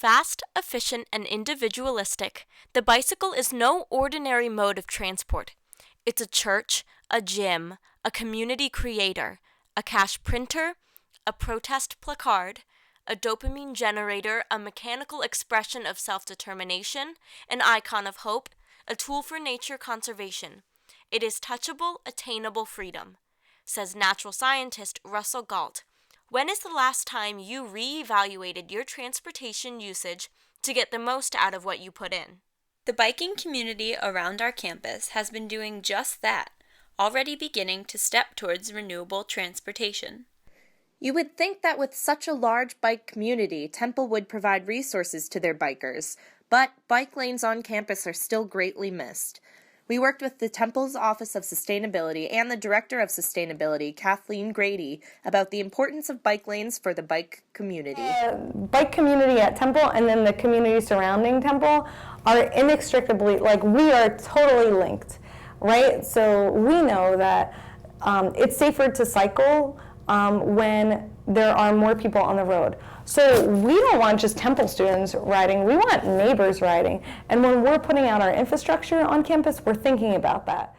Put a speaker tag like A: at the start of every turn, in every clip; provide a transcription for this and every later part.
A: Fast, efficient, and individualistic, the bicycle is no ordinary mode of transport. It's a church, a gym, a community creator, a cash printer, a protest placard, a dopamine generator, a mechanical expression of self-determination, an icon of hope, a tool for nature conservation. It is touchable, attainable freedom, says natural scientist Russell Galt. When is the last time you reevaluated your transportation usage to get the most out of what you put in?
B: The biking community around our campus has been doing just that, already beginning to step towards renewable transportation.
C: You would think that with such a large bike community, Temple would provide resources to their bikers, but bike lanes on campus are still greatly missed. We worked with the Temple's Office of Sustainability and the Director of Sustainability, Kathleen Grady, about the importance of bike lanes for the bike community.
D: Bike community at Temple and then the community surrounding Temple are inextricably, we are totally linked, right? So we know that it's safer to cycle when there are more people on the road. So we don't want just Temple students riding, we want neighbors riding. And when we're putting out our infrastructure on campus, we're thinking about that.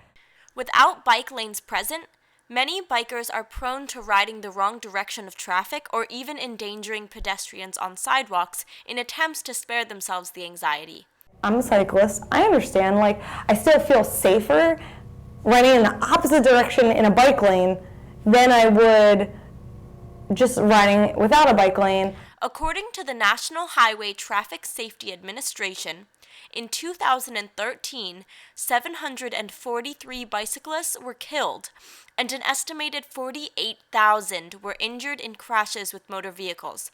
A: Without bike lanes present, many bikers are prone to riding the wrong direction of traffic or even endangering pedestrians on sidewalks in attempts to spare themselves the anxiety.
D: I'm a cyclist. I understand, I still feel safer riding in the opposite direction in a bike lane than I would just riding without a bike lane.
A: According to the National Highway Traffic Safety Administration, in 2013, 743 bicyclists were killed, and an estimated 48,000 were injured in crashes with motor vehicles.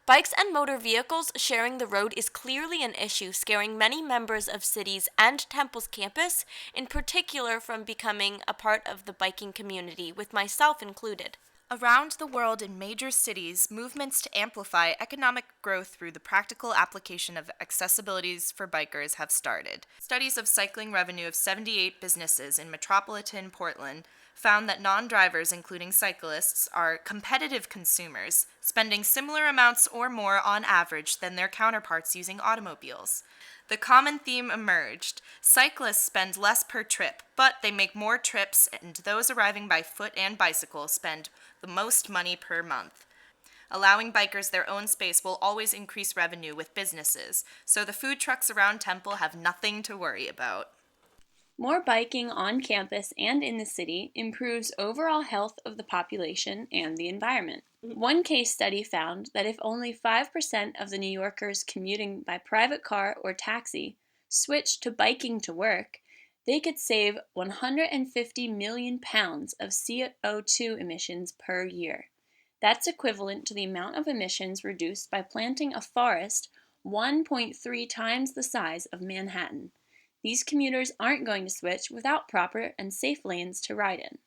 A: Bikes and motor vehicles sharing the road is clearly an issue scaring many members of cities and Temple's campus, in particular from becoming a part of the biking community, with myself included.
E: Around the world in major cities, movements to amplify economic growth through the practical application of accessibilities for bikers have started. Studies of cycling revenue of 78 businesses in metropolitan Portland found that non-drivers, including cyclists, are competitive consumers, spending similar amounts or more on average than their counterparts using automobiles. The common theme emerged. Cyclists spend less per trip, but they make more trips, and those arriving by foot and bicycle spend the most money per month. Allowing bikers their own space will always increase revenue with businesses, so the food trucks around Temple have nothing to worry about.
B: More biking on campus and in the city improves overall health of the population and the environment. One case study found that if only 5% of the New Yorkers commuting by private car or taxi switched to biking to work, they could save 150 million pounds of CO2 emissions per year. That's equivalent to the amount of emissions reduced by planting a forest 1.3 times the size of Manhattan. These commuters aren't going to switch without proper and safe lanes to ride in.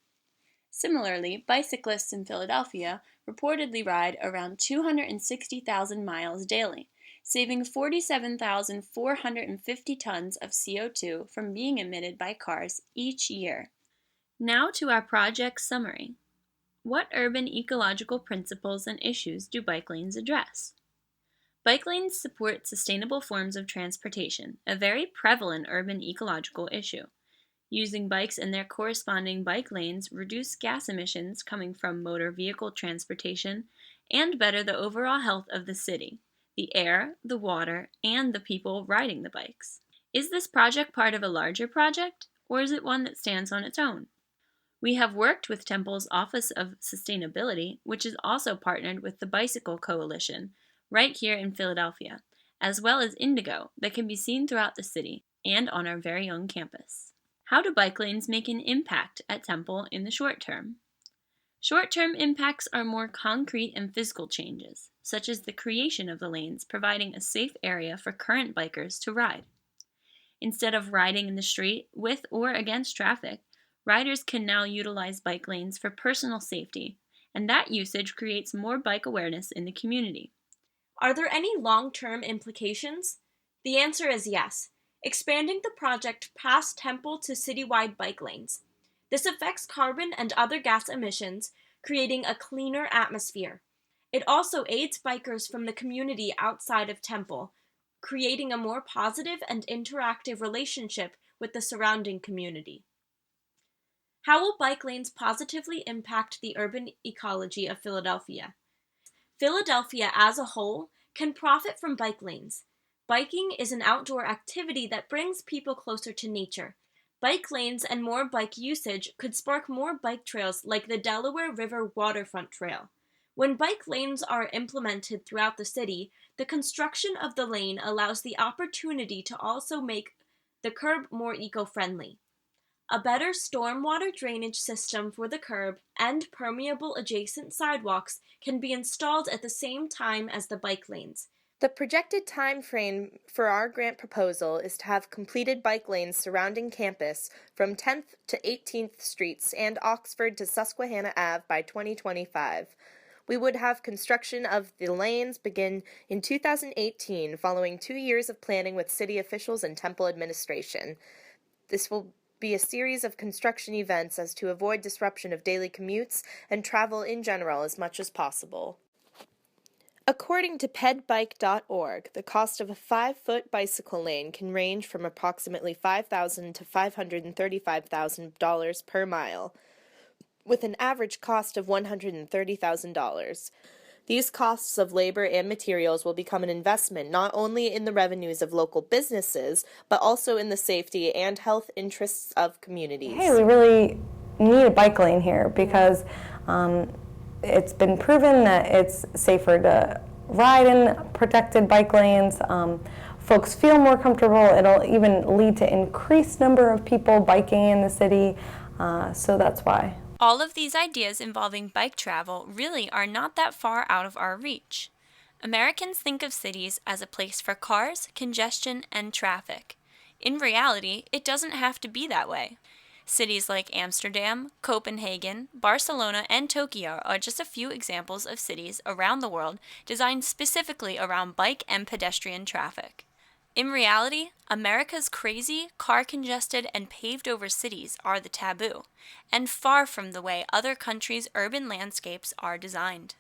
B: Similarly, bicyclists in Philadelphia reportedly ride around 260,000 miles daily, saving 47,450 tons of CO2 from being emitted by cars each year. Now to our project summary. What urban ecological principles and issues do bike lanes address? Bike lanes support sustainable forms of transportation, a very prevalent urban ecological issue. Using bikes and their corresponding bike lanes reduce gas emissions coming from motor vehicle transportation and better the overall health of the city, the air, the water, and the people riding the bikes. Is this project part of a larger project, or is it one that stands on its own? We have worked with Temple's Office of Sustainability, which is also partnered with the Bicycle Coalition, right here in Philadelphia, as well as Indigo that can be seen throughout the city and on our very own campus. How do bike lanes make an impact at Temple in the short term? Short-term impacts are more concrete and physical changes, such as the creation of the lanes providing a safe area for current bikers to ride. Instead of riding in the street with or against traffic, riders can now utilize bike lanes for personal safety, and that usage creates more bike awareness in the community.
A: Are there any long-term implications? The answer is yes, expanding the project past Temple to citywide bike lanes. This affects carbon and other gas emissions, creating a cleaner atmosphere. It also aids bikers from the community outside of Temple, creating a more positive and interactive relationship with the surrounding community. How will bike lanes positively impact the urban ecology of Philadelphia? Philadelphia as a whole can profit from bike lanes. Biking is an outdoor activity that brings people closer to nature. Bike lanes and more bike usage could spark more bike trails like the Delaware River Waterfront Trail. When bike lanes are implemented throughout the city, the construction of the lane allows the opportunity to also make the curb more eco-friendly. A better stormwater drainage system for the curb and permeable adjacent sidewalks can be installed at the same time as the bike lanes.
C: The projected time frame for our grant proposal is to have completed bike lanes surrounding campus from 10th to 18th Streets and Oxford to Susquehanna Ave by 2025. We would have construction of the lanes begin in 2018, following 2 years of planning with city officials and Temple administration. This will be a series of construction events as to avoid disruption of daily commutes and travel in general as much as possible. According to pedbike.org, the cost of a 5-foot bicycle lane can range from approximately $5,000 to $535,000 per mile, with an average cost of $130,000. These costs of labor and materials will become an investment not only in the revenues of local businesses, but also in the safety and health interests of communities.
D: Hey, we really need a bike lane here because it's been proven that it's safer to ride in protected bike lanes. Folks feel more comfortable. It'll even lead to increased number of people biking in the city, so that's why.
F: All of these ideas involving bike travel really are not that far out of our reach. Americans think of cities as a place for cars, congestion, and traffic. In reality, it doesn't have to be that way. Cities like Amsterdam, Copenhagen, Barcelona, and Tokyo are just a few examples of cities around the world designed specifically around bike and pedestrian traffic. In reality, America's crazy, car-congested, and paved-over cities are the taboo, and far from the way other countries' urban landscapes are designed.